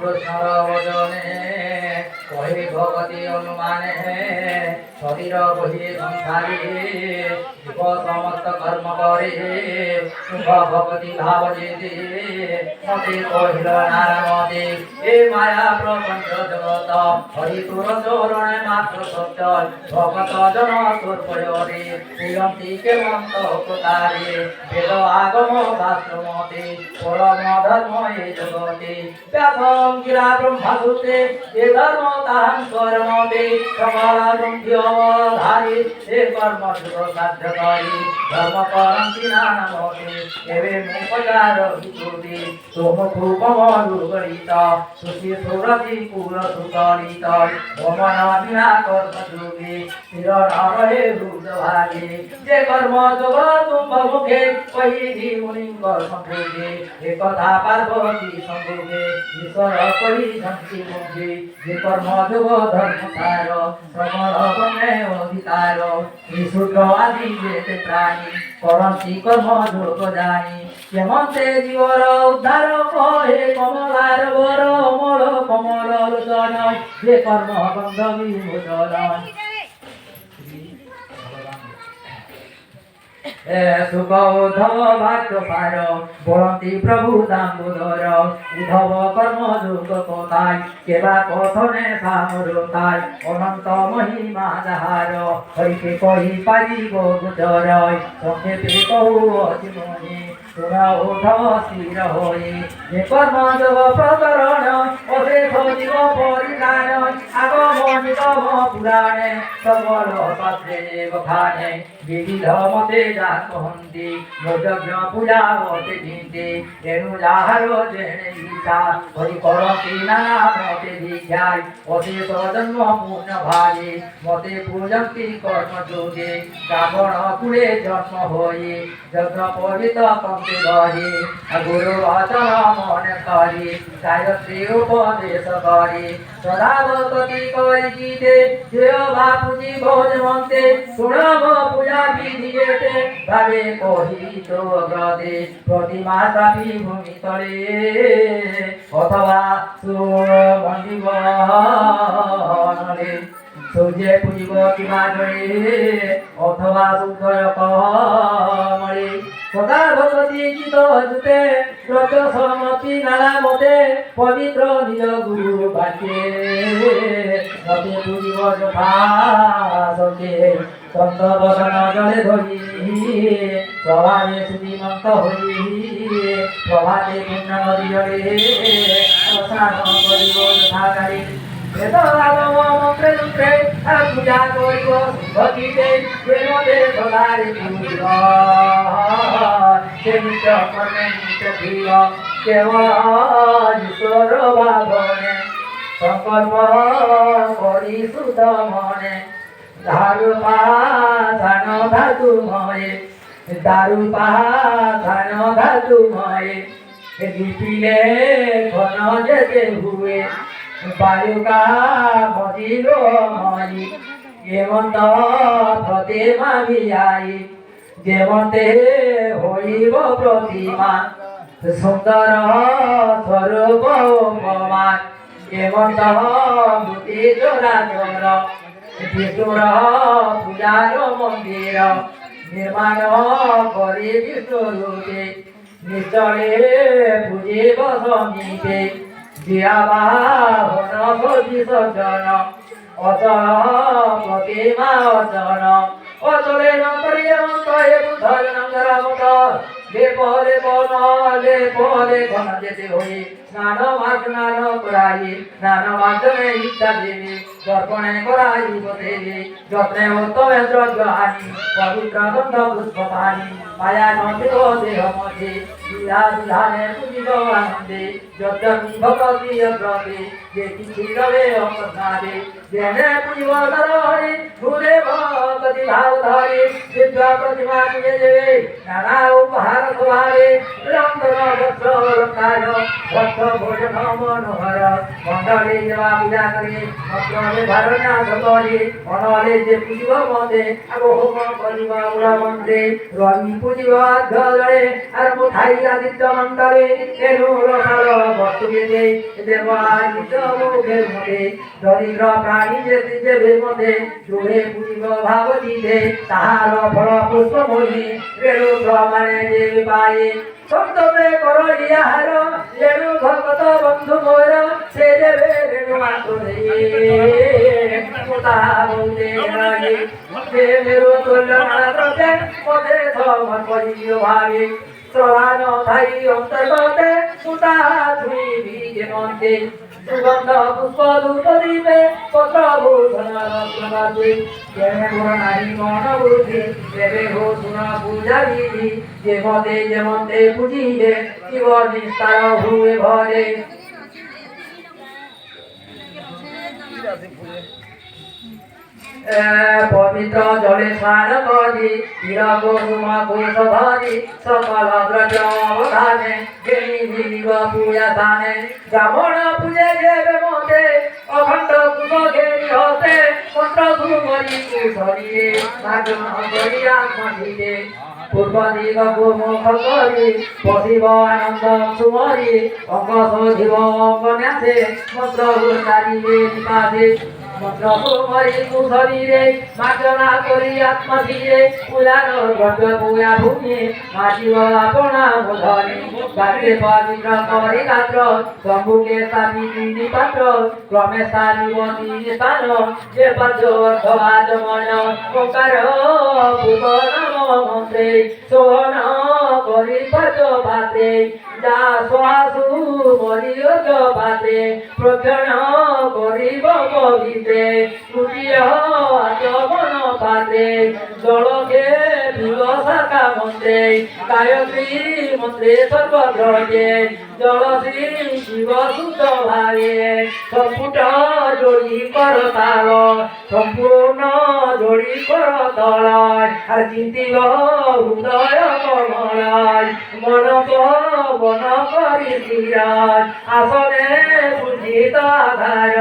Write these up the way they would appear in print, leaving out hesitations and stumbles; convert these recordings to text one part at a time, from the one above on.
কৃষ্ণর বচনে কহে ভগতি অনুমানে শরীর বহি সংসারে জীব সমস্ত কর্ম করে শুভ ভগতি ভাব যেতে মতে কহিল নারায়ণে এ মায়া প্রপঞ্চ জগত হরি তোর চরণে মাত্র সত্যয় ভগত জন তোর পয়রে প্রিয়ন্তি কেমন্ত প্রতারে বেদ আগম শাস্ত্র মতে পরম ধর্ম এ জগতে ব্যাপং গিরা ব্রহ্মসূত্রে এ ধর্ম তাহাং কর্মতে সকলাধারী এ কর্ম শুভ সাধ্য করি ধর্ম করন্তি নানামতে এবে মুপচার বিকুতি তোমকু কমলু গরিত সুশী সুরতি কুল সুতরিত ভমন বিনা কর্ম যুগে স্থির নরহে রুদ্র ভাগে যে কর্ম যোগ তুম্ভ মুখে কহি মুনি কর্ম ভোগে একথা পার্বতী সম্ভোগে ঈশ্বর কহি শান্তি মুখে যে কর্ম যোগ ধর্ম তার সমর বনে অধিকার বিশুদ্ধ আদি যেতে প্রাণী করন্তি কর্ম যোগ জানি কেমন্তে জীবর উদ্ধার কহে কমলার বর অমল কমল লোচন যে কর্ম বন্ধ বিমোচন সুখ উদ্ধব ভাগ্য পার বরন্তি প্রভু দাম্বোদর উদ্ধব কর্ম যোগ কথায় কেবা কথনে সামরতায় অনন্ত মহিমা যাহার হরিকে কহি পারিব গুজর সংক্ষেপে কহু অতি মহি তোরা উদ্ধব স্থির হয়ে যে কর্ম যোগ প্রকরণ অশেষ জীব পরিধান আগমনিত পুরাণে সকল শাস্ত্রে বখানে বিবিধ মতে জানন্তি যজ্ঞ পূজা হতে চিন্তে এনু যাহার জেনে ইচ্ছা হরি করতি নানা মতে দীক্ষায় অশেষ জন্ম পূর্ণ ভাগে মতে পূজন্তি কর্ম যোগে ব্রাহ্মণ কুলে জন্ম হয়ে যজ্ঞ পবিত কন্তে গহে গুরু বচন মনে করি গায়ত্রী উপদেশ করি সদাবতী করি গীতে দেহ বাপুজি ভোজ মন্তে শুনব পূজা বিধি যেতে ভাবে কহিত গ্রদে প্রতিমা চাপি ভূমি তলে অথবা সুমন্দিবনে সূর্যে পুজিব কিবা জয়ে অথবা সূর্য কমলে সদা ভগবতী গীত জুতে ব্রত সমতি নানা মতে পবিত্র নিজ গুরু বাক্যে মতে পুজিব যথা সঙ্গে সন্ত বদন জলে ধরি প্রভাবে শ্রীমন্ত হই প্রভাতে পূর্ণ নদী জলে স্নান করিব যথাকারী বেদ আগম মন্ত্রে যন্ত্রে পূজা করিব ভক্তিতে প্রেমতে সদারে পূজিব সে নিত্য কর্মে নিত্য প্রিয় কেবল ঈশ্বর ভাবনে সংকল্প করি শুদ্ধ মনে দারু পাধান ধাতু ময়ে দারু পাধান ধাতু ময়ে লিপিলে ঘন যেতে হুয়ে বায়ুকা মজিল ময়ি হেমন্ত প্রতিমা বিয়াই যেমতে হইব প্রতিমা সুন্দর স্বরূপ উপমান হেমন্ত মূর্তি জোড়া জোর বিষ্ণুর পূজার মন্দির নির্মাণ করে বিষ্ণু রূপে নিশ্চলে পূজিব সমিতে দিয়াবাহন বিসর্জন অচল প্রতিমা অচল অচলে নন্তরিয়ন্ত এ বুদ্ধর নন্দরামত লেপলে বন লেপলে ঘন যেতে হই স্নান স্নান করাই স্নান মাধ্যমে ইচ্ছা দেবী দর্পণে করাইব দেবী যত্নে উত্তমে দ্রব্য আনি পবিত্র গন্ধ পুষ্প পানি মায়া নন্দিত দেহ মধ্যে বিধা বিধানে পূজিত আনন্দে যজ্ঞ ভগবতী অগ্রতে যে কিঞ্চিত রবে অঙ্গনাদে জেনে পূজিব নর হরি ঘুরে ভগবতী ভাব ধরে দিব্য প্রতিমা পূজে দেবে নানা উপহার স্বভাবে রঙ্গন বস্ত্র অলঙ্কার ভক্ত ভোজন মনোহর মণ্ডলে দেবা পূজা করে মন্ত্রে ভারন্যাস করে মনলে যে পুজিব মতে আগ হোম করিব মূল মন্ত্রে রবি পুজিব অধ্যরে আর মুঠাই আদিত্য মণ্ডলে এনু রসাল বস্তুকে দে দেবাদিত্য মুখের মধ্যে দরিদ্র প্রাণী যে দেবের মধ্যে দুহে পুজিব ভাবতীতে তাহার ফল পুষ্পময়ী রেণু প্রমাণে যে পায়ে সন্তবে কর ইহার রেণু ভগত বন্ধু মোর সে দেবে রেণু আতুরে তাহা বলতে রাগে যে মেরু তুল্য মানতে মতে সমন করিও ভাবে প্রধান ভাই অন্তর্গতে সুতা ধুই ভিজে মন্তে সুগন্ধ পুষ্প ধূপ দিবে পত্র ভূষণ রত্নবাদী যেমে গুণ নারী মন বুদ্ধি দেবে ঘোষণ পূজা বিধি যে মতে যেমতে পুজিবে শিব নিস্তার হুয়ে ভরে পবিত্র জলে স্নান করি হিরক সুমা ঘোষ ধরি সকল দ্রব্য অবধানে জেনি জীব পূজা স্থানে ব্রাহ্মণ পূজে দেবে মতে অখণ্ড কুশ ঘেরি হতে কণ্ঠ সুমরি কুশরীরে মার্জন করি আত্মধীরে পূর্ব দিগকু মুখ করি বসিব আনন্দ সুমরি অঙ্গ শোধিব অঙ্গ ন্যাসে মন্ত্র উচ্চারিবে নিপাসে মন্ত্র সুমরি কুশরীরে মার্জনা করি আত্মধীরে পূজার গর্ভ পূজা ভূমি মাটিব আপনা ধরে গাতে পবিত্র করি গাত্র শম্ভুকে স্থাপি তিনি পাত্র ক্রমে স্থানিব তিনি স্থান যে পাত্র অর্থবাদ মন ওঙ্কার ভুবন মন্ত্রে সোহন করি পাত্র ভাতে যা শ্বাসু মরিয় ভাতে প্রক্ষণ করিব পবিত্রে তৃতীয় আচমন পাতে জলকে শাখা মন্ত্রে গায়ত্রী মন্ত্রে সর্বগ্রহে জলশ্রী শিব সুত ভারে সম্পুট জড়ি কর তাল সম্পূর্ণ জড়ি কর তল আর চিন্তিব হৃদয় কমলায় মন বন করি বিরাজ আসনে বুঝিত আধার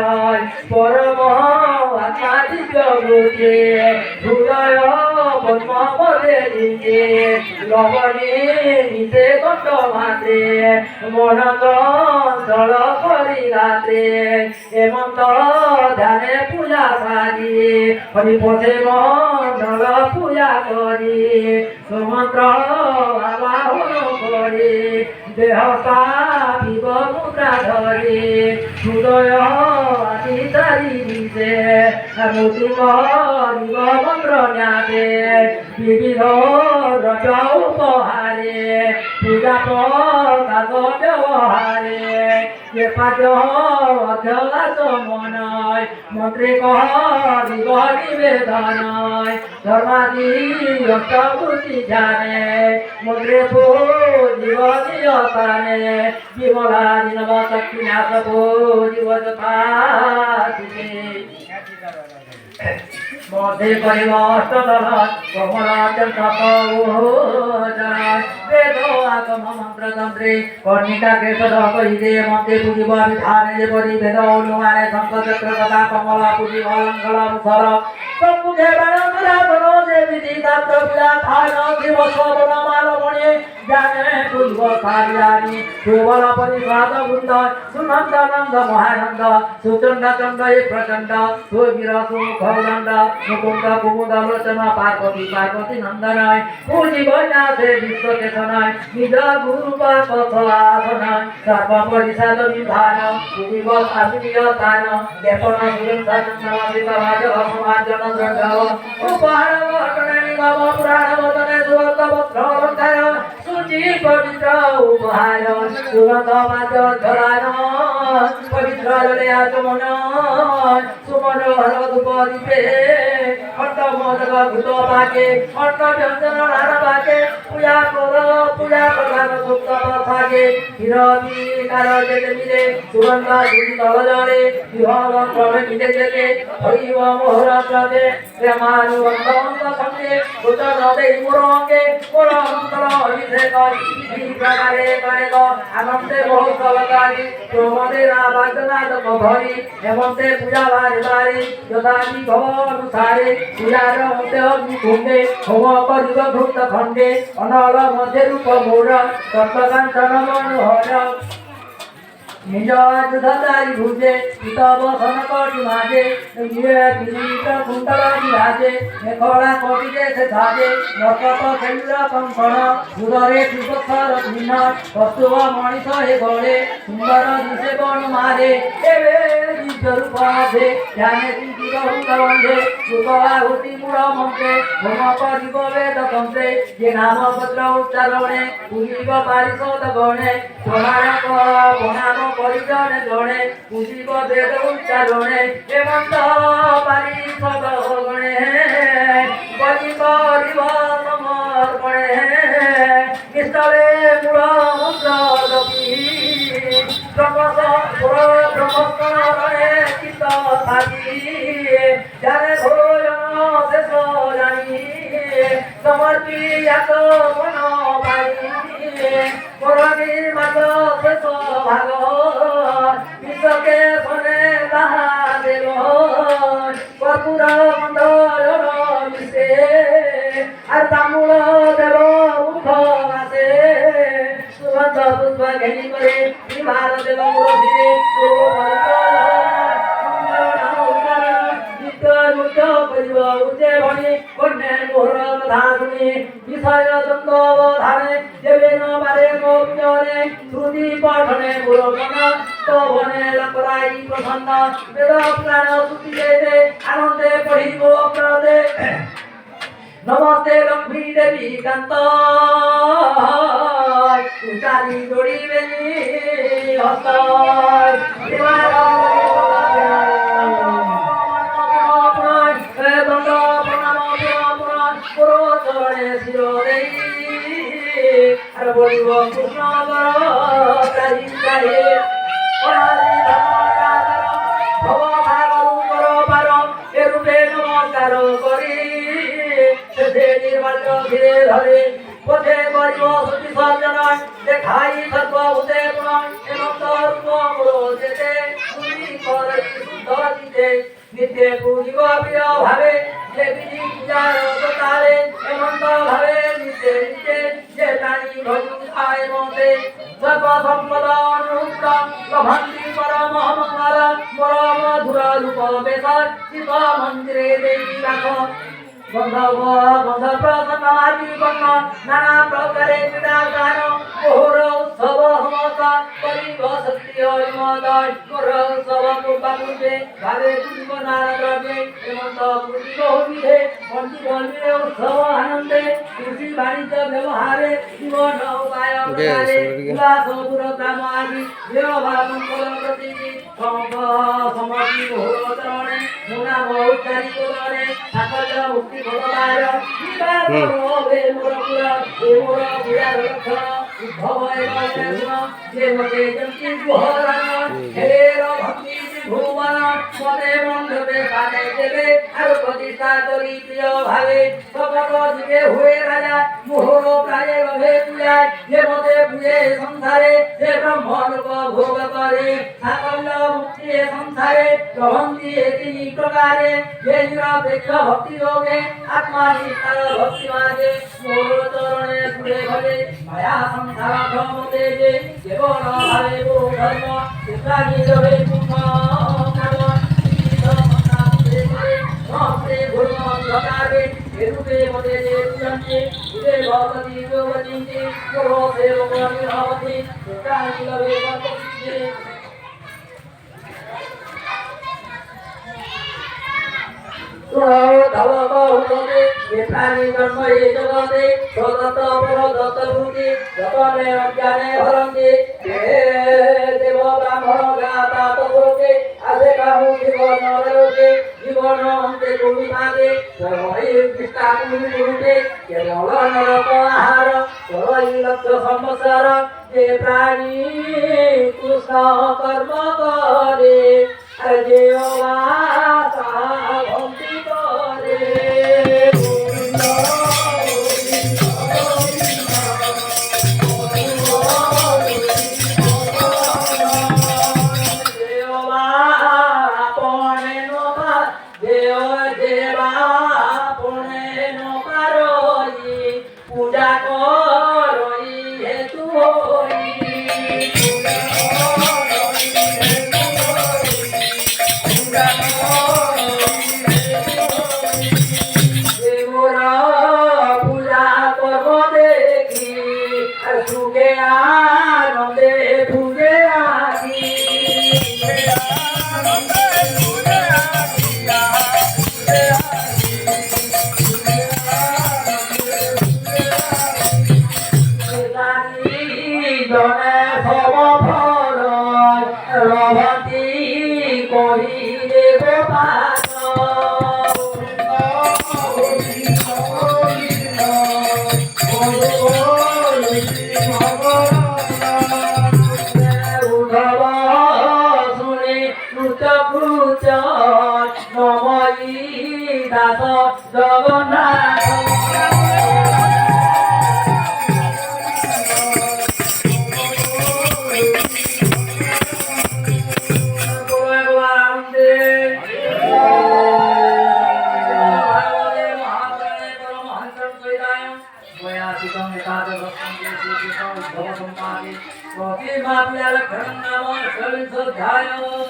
পরম আত্মা দিব্য বুঝে হৃদয় পদ্ম পদে দিতে লবণে নিতে কণ্ঠ মাতে মন জল করি রাতে হেমন্ত ধ্যানে পূজা সারি হরি পথে মন্ডল পূজা করি সুমন্ত্র আবাহন করি দেহ স্থাপিব মুদ্রা ধরি হৃদয় আদি তারি দিতে মূর্তি করিব মন্ত্র ন্যাসে বিবিধ দ্রব্য উপহারে পূজা প্রকাশ ব্যবহারে যে পাঠ অধ্যলাচ মনয় মন্ত্রে করিব নিবেদনয় ধর্মাদি অষ্টভূতি জানে মন্ত্রে পুজিব নিয়তানে বিমলা দিনব শক্তি নাশ পুজিব যথা মধ্যে করিব অষ্টদল কমলাচল বেদ আগম মন্ত্র তন্ত্রে কর্ণিকা কেশদ কহিদে মন্ত্রে পুজিব বিধানে যেপরি বেদ অনুমানে শঙ্খ চক্র তথা কমলা পুজিব লঙ্ঘল মুখর সম্মুখে বাণধরা বন যে বিধি দাত্র পূজা খান শিব সবন মালমণি জানে পুষ্প সারিয়ানি সুবল পরিষদ বৃন্দ সুনন্দ নন্দ মহানন্দ সুচন্ড চন্ড প্রচন্ড সুবীর সুমুখদণ্ড মুকুন্দ কুমুদ লোচন পার্বতী পার্বতী নন্দনয় পুজিব নাথে বিশ্বকেশনয় নিজ গুরু আসন সর্ব পরিষদ বিধান পুজিব আত্মীয় স্থান লেপন সুরক্ষিত সমার্জন উপহার ঘটনে নিগম পুরাণ বদনে সুগন্ধ পত্র অলঙ্কার সুচি পবিত্র উপহার সুগন্ধ মাত ধরান পবিত্র জলে আগমন সুমন হর ধূপ দীপে খণ্ডম মোদক ঘৃত পাকে অন্ন ব্যঞ্জন নানা পাকে পূজা প্রধান সুপ্ত থাকে ক্ষীর কার যেতে মিলে সুগন্ধ দুটি তল জলে বিহব ক্রমে মিলে যেতে হরিব মোহর প্রদে প্রেমানুবন্ধ সঙ্গে উত্তর দেই মোর অঙ্গে মোর অন্তর অভিষেক এই প্রকারে করে আনন্দে মহোৎসব কারি প্রমদে রাবাদনাদ ভরি হেমন্তে পূজা বারে যথানি ভব অনুসারে পূজার মধ্যে অগ্নিকুণ্ডে হোম করিব ভূত খণ্ডে অনল মধ্যে রূপ মোর তত্ত্বকাঞ্চন মনোহর নিজ যুধারি ভুজে পিতব সনকটি মাঝে নিয়ে কিরিট কুন্তল বিরাজে মেখলা কটিতে সে সাজে নকট কেন্দ্র কঙ্কণ উদরে সুপক্ষর চিহ্ন কস্তুভ মଣିষ হে গড়ে সুন্দর দিশে বন মারে এবে দিব্য রূপ মধ্যে ধ্যানে চিন্তিত হুঙ্ক বন্ধে রূপ আহুতি মূল মন্ত্রে হোম করিব বেদ তন্ত্রে যে নাম পত্র উচ্চারণে পুরিব পারিষদ গণে প্রণাম পরিজনে জনে পুজিব বেদ উচ্চারণে হেমন্ত পারিষদ গণে বলি করিব সমর্পণে নিস্তরে মূল মন্ত্র জপি ব্রহ্মস্মরণে চিত্ত থাকি যারে ভোজন শেষ জানি সমর্পিয়াত মন পাই করণীর মাত শেষ ভাগ বিশ্বকে শোনে তাহা দেব কর্পূর মন্ডল মিশে আর তামূল দেব মুখ আসে সুগন্ধ পুষ্প ঘেনি করে বিভার দেব মুরধীরে উচ্চে ভণি কন্যে মোহর কথা শুনি বিষয় দ্বন্দ্ব ধারে দেবে নবারে গোপনে শ্রুতি পঠনে মুরমন স্তবনে লকরাই প্রসন্ন বেদ প্রাণ শ্রুতি দেবে আনন্দে পড়িব প্রদে নমস্তে লক্ষ্মী দেবী কান্ত উচারি জড়িবেনি হস্ত আর বলিব কৃষ্ণ চারি চারি এরূপে নমস্কার করি শেষে নির্বাচ ধীরে ধরে পথে করিব সতী সর্জন দেখাই সর্বভূতে পুনঃ হেমন্ত রূপ যেতে তুমি করই শুদ্ধ দিতে নিত্যে পূজিব প্রিয় ভাবে যে বিধি পূজার তারে হেমন্ত ভাবে নিত্যে নিত্যে যে প্রাণী ভজু আয় মতে সর্ব সম্পদ অনুত্ত লভন্তি পরম মঙ্গল পর মধুর রূপ বেশর শিব মন্দিরে দেবী রাখ বন্ধ প্রসন্ন আদি বর্ণ নানা প্রকারে ক্রীড়া গান মোহর উৎসব সমস্ত করিব শক্তি হরিমদয় মোর উৎসব পূর্বাপূর্বে ভাবে পুজিব নানা দ্রব্যে হেমন্ত পুজিব বিধে বন্দি বলবে উৎসব আনন্দে কৃষি বাণিজ্য ব্যবহারে জীবন উপায় উল্লাস দূর গ্রাম আদি দেহভাব মঙ্গল প্রতীকী সমতি মোহর চরণে মুনাম উচ্চারিত করে সাফল্য মুক্তি ভগবান বিবাহ হবে মোর পুরা এ মোর পুরার লক্ষণ উদ্ভব যে মতে জন্তি গুহরান হের ভক্তি ভুবন মনে মন্ডপে কানে দেবে আর প্রতিষ্ঠা করি প্রিয় ভাবে সবক দিবে হয়ে রাজা মোহর প্রায়ে রবে পূজায় যে মতে পূজে সংসারে যে ব্রহ্মলোক ভোগ করে সাফল্য মুক্তি সংসারে গ্রহন্তি তিনি প্রকারে যে নিরপেক্ষ ভক্তি যোগে আত্মা নিষ্ঠা ভক্তি মার্গে মোর চরণে সুরে ঘরে মায়া সংসার ধর্মতে যে কেবল ভাবে গুরু ধর্ম চিত্রাগি রবে পুণ্য কর্ম গুরু অন্ধকারে এরূপে মতে যে পুজন্তে উদে ভগবতী যোগবতী গুরু সেবক নিরবতী চিত্রাগি রবে ভগবতী প্রাণী জন্ম এই জগতে সদত পরদত ভূতি যতনে অজ্ঞানে হরন্তি দেব ব্রাহ্মণ গাতা তলোকে আসে কাহু জীবন নরলোকে জীবনন্তে করুণাদে সর্বৈ কৃষ্ণাকুল গুরুতে কেবল নরক আহার করই লক্ষ সংবৎসর যে প্রাণী কৃষ্ণ কর্ম করে আর যে অবাসা ভক্তি করে পূজা করই হেতু পূজা করব দেখি সুখে আনন্দে ভুগে আছি জনে সব ফল রভতি কহিলে গোপাল উদ্ধব শুনে নৃত্য নময়ী দাস জগন্নাথ Bhagavad